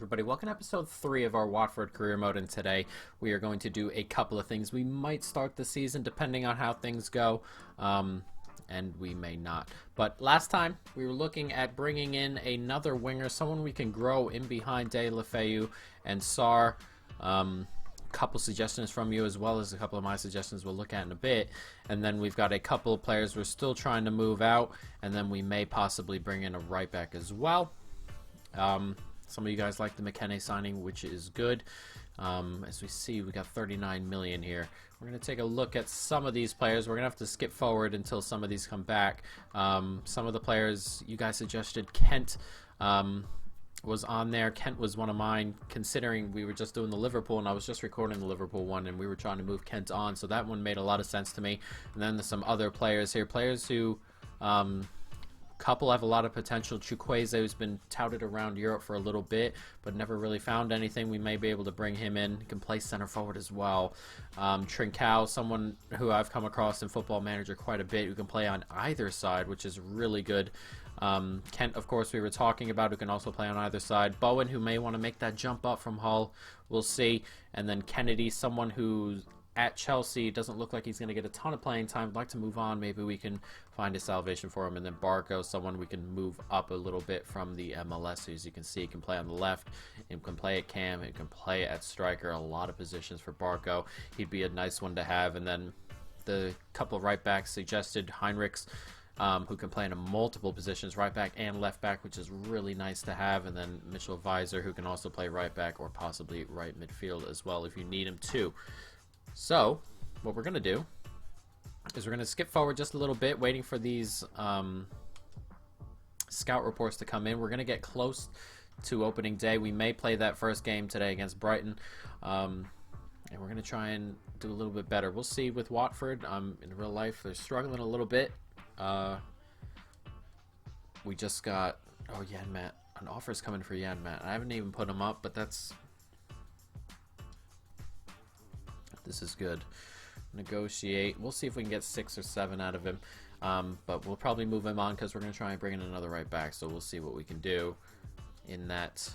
everybody? Welcome to episode 3 of our Watford career mode, and today we are going to do a couple of things. We might start the season depending on how things go, and we may not. But last time we were looking at bringing in another winger, someone we can grow in behind De La Feu and Sarr. Couple suggestions from you, as well as a couple of my suggestions we'll look at in a bit. And then we've got a couple of players we're still trying to move out, and then we may possibly bring in a right back as well. Some of you guys like the McKenna signing, which is good. As we see, we got 39 million here. We're going to take a look at some of these players. We're going to have to skip forward until some of these come back. Some of the players you guys suggested, Kent was on there. Kent was one of mine, considering we were just doing the Liverpool, and I was just recording the Liverpool one, and we were trying to move Kent on, so that one made a lot of sense to me. And then there's some other players here, players who couple have a lot of potential. Chukwueze, who's been touted around Europe for a little bit, but never really found anything. We may be able to bring him in. He can play center forward as well. Trincao, someone who I've come across in Football Manager quite a bit, who can play on either side, which is really good. Kent, of course, we were talking about, who can also play on either side. Bowen, who may want to make that jump up from Hull. We'll see. And then Kennedy, someone who's at Chelsea, doesn't look like he's going to get a ton of playing time. I'd like to move on. Maybe we can find a salvation for him. And then Barco, someone we can move up a little bit from the MLS. As you can see, he can play on the left, he can play at cam, he can play at striker. A lot of positions for Barco. He'd be a nice one to have. And then the couple of right backs suggested, Heinrichs, who can play in multiple positions, right back and left back, which is really nice to have. And then Mitchell Weiser, who can also play right back or possibly right midfield as well if you need him to. So, what we're going to do is we're going to skip forward just a little bit, waiting for these scout reports to come in. We're going to get close to opening day. We may play that first game today against Brighton, and we're going to try and do a little bit better. We'll see with Watford. In real life, they're struggling a little bit. We just got, Yanmat. An offer's coming for Yanmat. I haven't even put him up, but this is good. Negotiate. We'll see if we can get 6 or 7 out of him. But we'll probably move him on because we're going to try and bring in another right back. So we'll see what we can do in that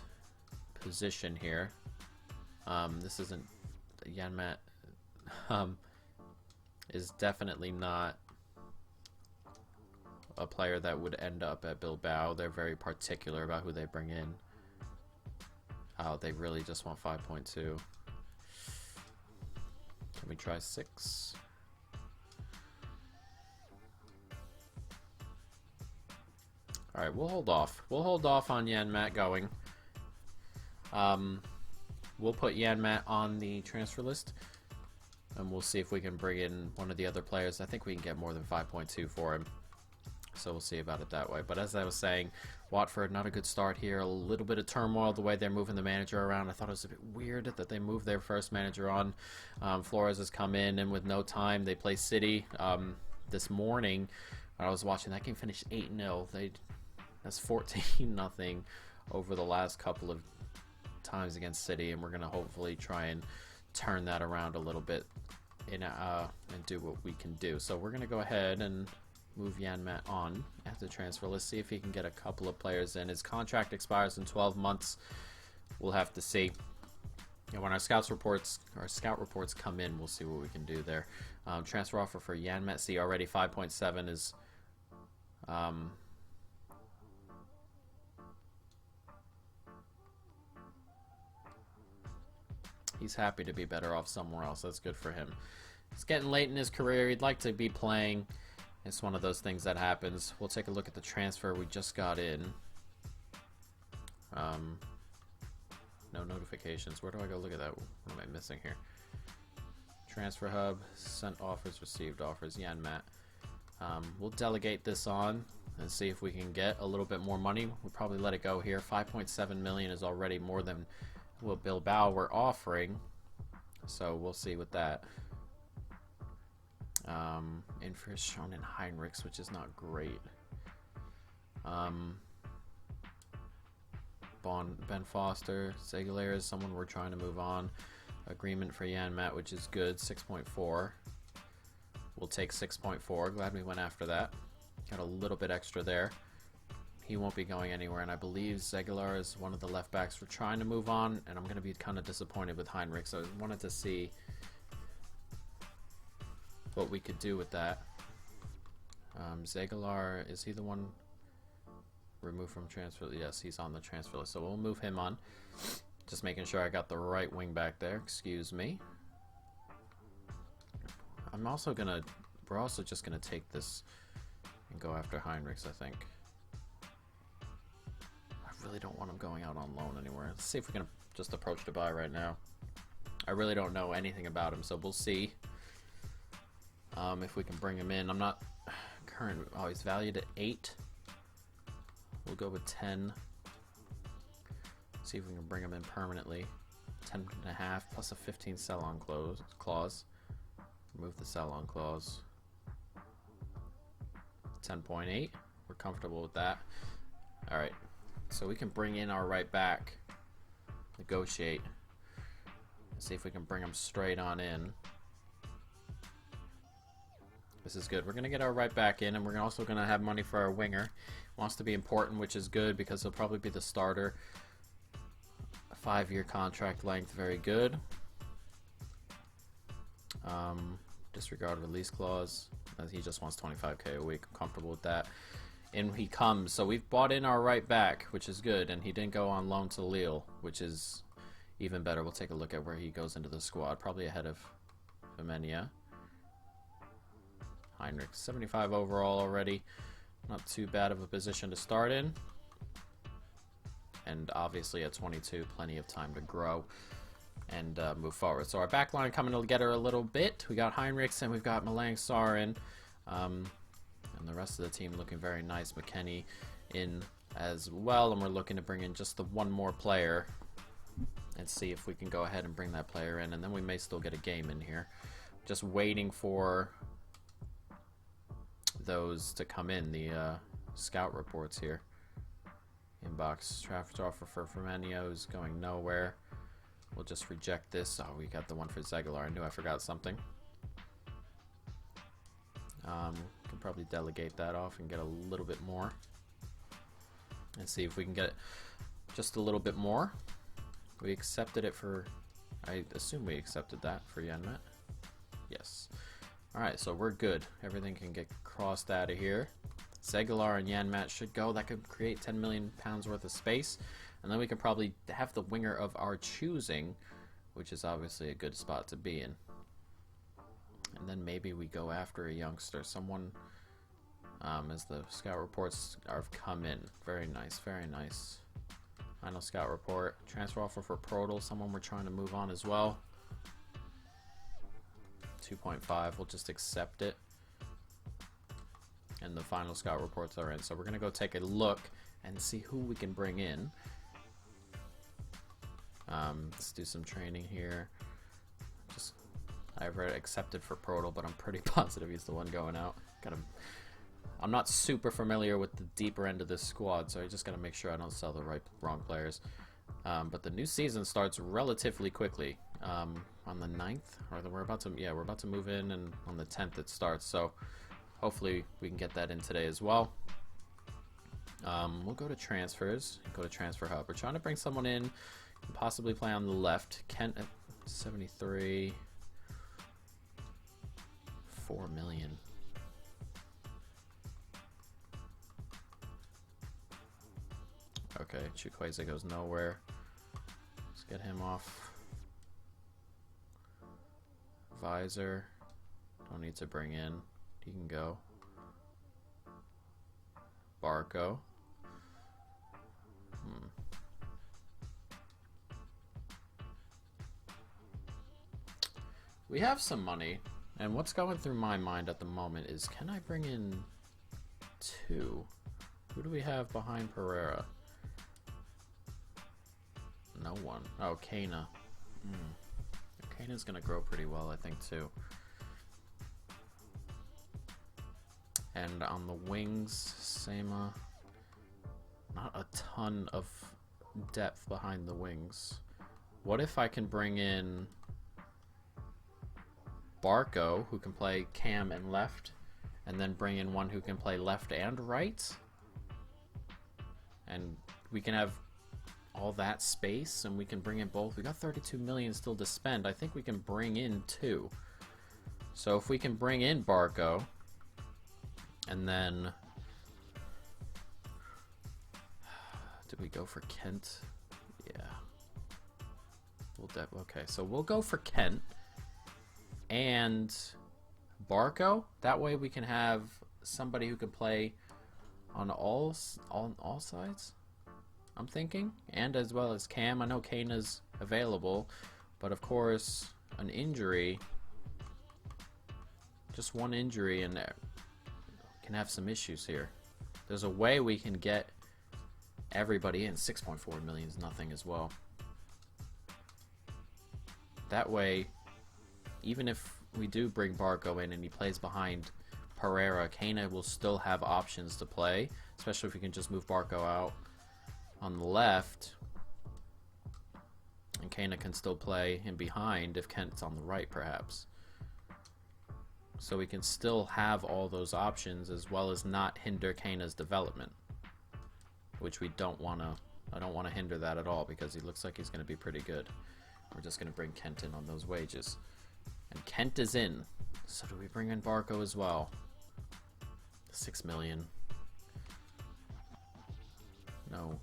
position here. This isn't Yanmat. Is definitely not a player that would end up at Bilbao. They're very particular about who they bring in. Oh, they really just want 5.2. Can we try 6? Alright, we'll hold off. We'll hold off on Yanmat going. We'll put Yanmat on the transfer list, and we'll see if we can bring in one of the other players. I think we can get more than 5.2 for him, so we'll see about it that way. But as I was saying, Watford, not a good start here. A little bit of turmoil the way they're moving the manager around. I thought it was a bit weird that they moved their first manager on. Flores has come in, and with no time, they play City. This morning, when I was watching, that game finished 8-0. That's 14-0 over the last couple of times against City, and we're going to hopefully try and turn that around a little bit and do what we can do. So we're going to go ahead and move Yanmat on at the transfer list, see if he can get a couple of players in. His contract expires in 12 months. We'll have to see. And when our scout reports come in, we'll see what we can do there. Transfer offer for Yanmat, see already 5.7 is he's happy to be better off somewhere else. That's good for him. It's getting late in his career. He'd like to be playing. It's one of those things that happens. We'll take a look at the transfer we just got in. No notifications. Where do I go look at that? What am I missing here? Transfer hub, sent offers, received offers, Yanmat. We'll delegate this on and see if we can get a little bit more money. We'll probably let it go here. 5.7 million is already more than what Bilbao were offering, so we'll see with that. Interest shown in Heinrichs, which is not great. Ben Foster, Segulaire is someone we're trying to move on. Agreement for Yanmat, which is good, 6.4. We'll take 6.4. Glad we went after that. Got a little bit extra there. he won't be going anywhere, and I believe Zegular is one of the left backs we're trying to move on, and I'm going to be kind of disappointed with Heinrich, so I wanted to see what we could do with that. Zegular, is he the one removed from transfer? Yes, he's on the transfer list, so we'll move him on. Just making sure I got the right wing back there. Excuse me. We're also just gonna take this and go after Heinrichs, I think. I really don't want him going out on loan anywhere. Let's see if we can just approach to buy right now. I really don't know anything about him, so we'll see if we can bring him in. I'm not current. Oh, he's valued at 8. We'll go with 10. See if we can bring him in permanently. 10.5 plus a 15 sell-on clause. Remove the sell-on clause. 10.8. We're comfortable with that. All right. So we can bring in our right back. Negotiate. See if we can bring him straight on in. This is good. We're going to get our right back in, and we're also going to have money for our winger. Wants to be important, which is good because he'll probably be the starter. A 5-year contract length, very good. Disregard release clause. He just wants 25k a week. I'm comfortable with that. In he comes. So we've bought in our right back, which is good, and he didn't go on loan to Lille, which is even better. We'll take a look at where he goes into the squad. Probably ahead of Femenia. Heinrich, 75 overall already. Not too bad of a position to start in. And obviously at 22, plenty of time to grow and move forward. So our back line coming together a little bit. We got Heinrichs and we've got Malang Sarr in. And the rest of the team looking very nice. McKennie in as well. And we're looking to bring in just the one more player and see if we can go ahead and bring that player in. And then we may still get a game in here. Just waiting for those to come in, the scout reports here. Inbox draft offer for Firmino is going nowhere. We'll just reject this. Oh, we got the one for Zegular. I knew I forgot something. Can probably delegate that off and get a little bit more. And see if we can get just a little bit more. We accepted it for... I assume we accepted that for Yenmet. Yes. Alright, so we're good. Everything can get crossed out of here. Zegular and Yanmat should go. That could create 10 million pounds worth of space. And then we can probably have the winger of our choosing, which is obviously a good spot to be in. And then maybe we go after a youngster. Someone, as the scout reports have come in. Very nice, very nice. Final scout report. Transfer offer for Prodal. Someone we're trying to move on as well. 2.5, we'll just accept it. And the final scout reports are in. So we're going to go take a look and see who we can bring in. Let's do some training here. I've read accepted for Prodal, but I'm pretty positive he's the one going out. I'm not super familiar with the deeper end of this squad, so I just got to make sure I don't sell the wrong players. But the new season starts relatively quickly. On the 9th, or we're about to move in, and on the 10th it starts. So hopefully we can get that in today as well. We'll go to transfers. Go to Transfer Hub. We're trying to bring someone in, possibly play on the left. Kent at 73. 4 million. Okay, Chukwueze goes nowhere. Let's get him off. Visor. Don't need to bring in. He can go. Barco. We have some money, and what's going through my mind at the moment is, can I bring in 2? Who do we have behind Pereira? No one. Oh, Kana. Kana's gonna grow pretty well, I think, too. And on the wings, Sema. Not a ton of depth behind the wings. What if I can bring in Barco, who can play cam and left, and then bring in one who can play left and right? and we can have all that space, and we can bring in both. We got 32 million still to spend. I think we can bring in 2. So if we can bring in Barco, and then did we go for Kent? Yeah. Okay, so we'll go for Kent and Barco. That way we can have somebody who can play on all sides, I'm thinking, and as well as Cam. I know Kane is available, but of course an injury, just one injury, and can have some issues here. There's a way we can get everybody in. 6.4 million is nothing as well. That way, even if we do bring Barco in and he plays behind Pereira, Kana will still have options to play, especially if we can just move Barco out on the left, and Kana can still play in behind if Kent's on the right, perhaps. So we can still have all those options as well as not hinder Kana's development, which we don't want to. I don't want to hinder that at all because he looks like he's going to be pretty good. We're just going to bring Kent in on those wages. And Kent is in. So do we bring in Barco as well? 6 million. No.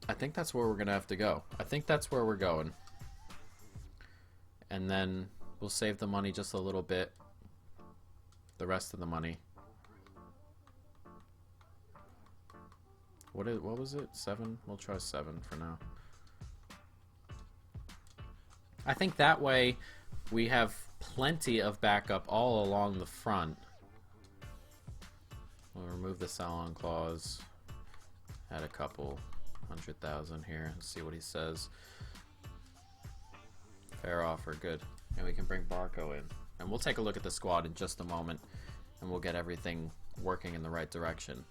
I think that's where we're going to have to go. I think that's where we're going. And then we'll save the money just a little bit. The rest of the money. What was it? 7? We'll try 7 for now. I think that way we have plenty of backup all along the front. We'll remove the sell-on clause. Add a couple 100,000 here. Let's see what he says. Fair offer, good. And we can bring Barco in. And we'll take a look at the squad in just a moment, and we'll get everything working in the right direction.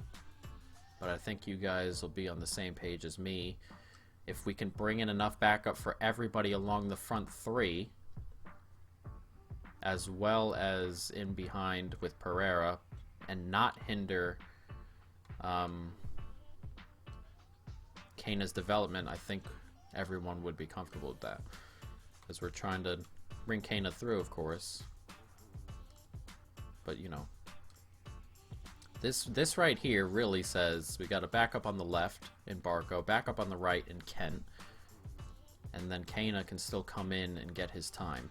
But I think you guys will be on the same page as me. If we can bring in enough backup for everybody along the front 3, as well as in behind with Pereira, and not hinder Kana's development, I think everyone would be comfortable with that. Because we're trying to bring Kana through, of course. But, you know, this right here really says we got a backup on the left in Barco, backup on the right in Kent, and then Kana can still come in and get his time.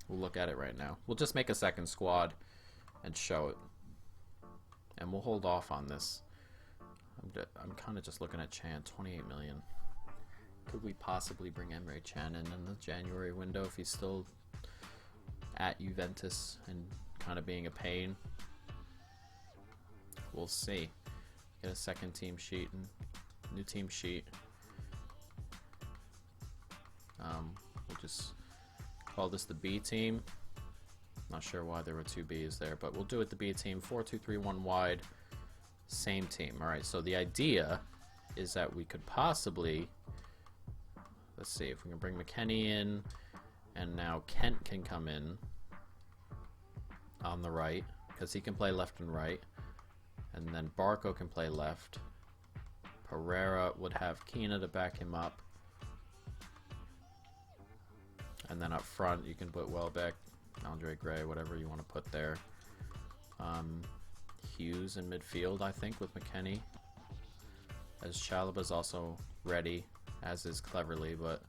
We'll look at it right now. We'll just make a second squad and show it. And we'll hold off on this. I'm kind of just looking at Chan, 28 million. Could we possibly bring Emre Can in the January window if he's still at Juventus and kind of being a pain? We'll see. Get a second team sheet and new team sheet. We'll just call this the B team. Not sure why there were 2 B's there, but we'll do it the B team. 4-2-3-1 wide. Same team. Alright, so the idea is that we could possibly, let's see if we can bring McKennie in, and now Kent can come in on the right because he can play left and right, and then Barco can play left. Pereira would have Kina to back him up, and then up front you can put Welbeck, Andre Gray, whatever you want to put there. Hughes in midfield, I think, with McKennie, as Chalaba's also ready, as is Cleverly, but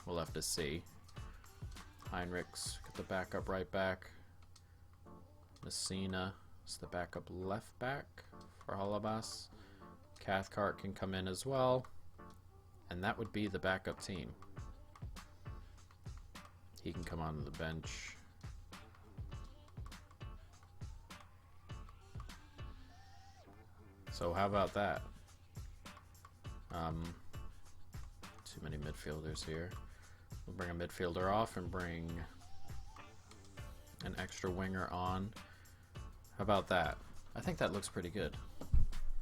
we'll have to see. Heinrichs, get the backup right back. Messina is the backup left back for Holebas. Cathcart can come in as well, and that would be the backup team. He can come onto the bench. So how about that? Too many midfielders here. We'll bring a midfielder off and bring an extra winger on. How about that? I think that looks pretty good.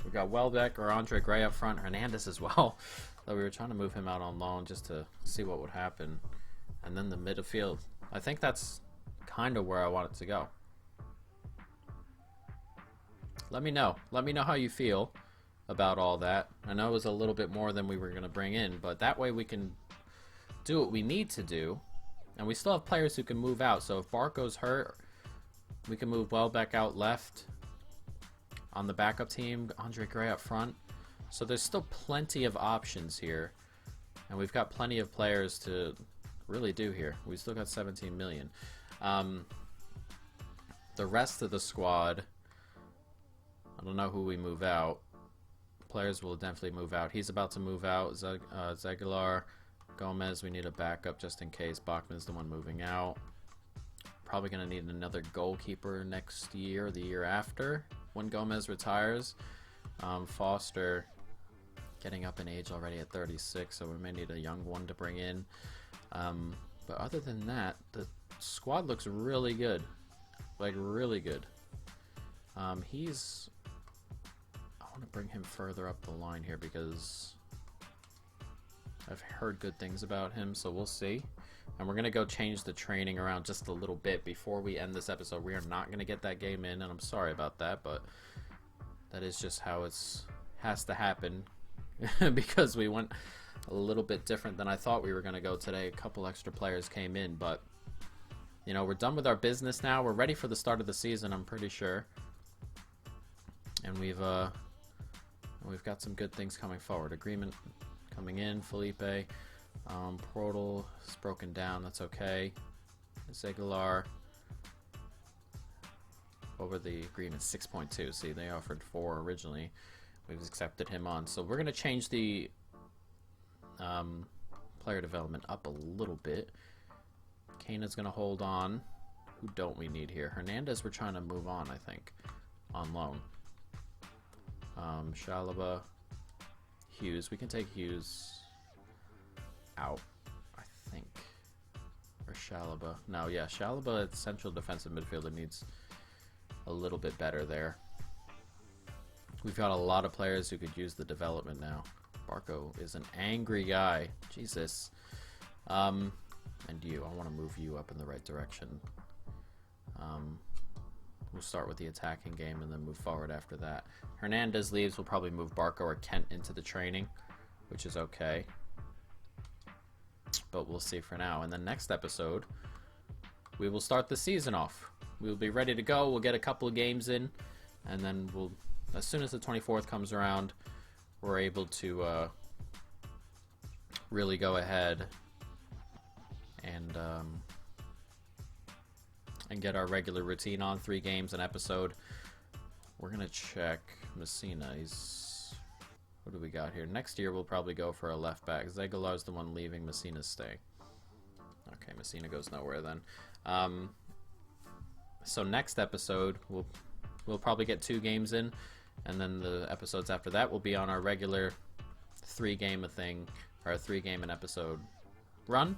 We got Welbeck or Andre Gray up front, Hernandez as well. Though we were trying to move him out on loan just to see what would happen. And then the midfield. I think that's kind of where I want it to go. Let me know. Let me know how you feel about all that. I know it was a little bit more than we were going to bring in, but that way we can do what we need to do. And we still have players who can move out. So if Barco's hurt, we can move Welbeck out left. On the backup team, Andre Gray up front. So there's still plenty of options here. And we've got plenty of players to really do here. We still got 17 million. The rest of the squad, I don't know who we move out. Players will definitely move out. He's about to move out. Zegular, Gomez, we need a backup just in case. Bachman's the one moving out. Probably going to need another goalkeeper next year, the year after, when Gomez retires. Foster getting up in age already at 36, so we may need a young one to bring in. But other than that, the squad looks really good. Like, really good. I want to bring him further up the line here because I've heard good things about him, so we'll see. And we're going to go change the training around just a little bit before we end this episode. We are not going to get that game in, and I'm sorry about that, but that is just how it has to happen because we went a little bit different than I thought we were going to go today. A couple extra players came in, but you know, we're done with our business now. We're ready for the start of the season, I'm pretty sure. And we've got some good things coming forward. Agreement coming in, Felipe. Portal is broken down, that's okay. Zegular. Over the agreement, 6.2. See, they offered 4 originally. We've accepted him on. So we're going to change the player development up a little bit. Kane is going to hold on. Who don't we need here? Hernandez we're trying to move on, I think. On loan. Chalaba. Hughes. We can take Hughes out, I think. Or Chalaba. No, yeah, Chalaba, central defensive midfielder, needs a little bit better there. We've got a lot of players who could use the development now. Barco is an angry guy. Jesus. And you, I want to move you up in the right direction. We'll start with the attacking game and then move forward after that. Hernandez leaves, we'll probably move Barco or Kent into the training, which is okay. But we'll see for now. In the next episode, we will start the season off. We'll be ready to go. We'll get a couple of games in, and then we'll, as soon as the 24th comes around, we're able to really go ahead and get our regular routine on. 3 games an episode. We're gonna check Messina. What do we got here? Next year we'll probably go for a left back. Zegular's the one leaving. Messina's staying. Okay, Messina goes nowhere then. So next episode we'll probably get 2 games in, and then the episodes after that will be on our regular 3-game a thing, or a 3-game an episode run.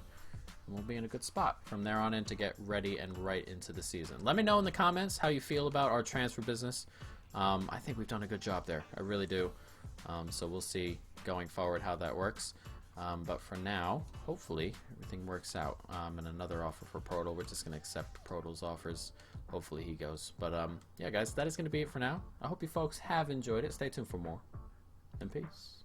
And we'll be in a good spot from there on in to get ready and right into the season. Let me know in the comments how you feel about our transfer business. I think we've done a good job there. I really do. So we'll see going forward how that works. But for now, hopefully everything works out. And another offer for Portal. We're just going to accept Portal's offers. Hopefully he goes. But yeah, guys, that is going to be it for now. I hope you folks have enjoyed it. Stay tuned for more. And peace.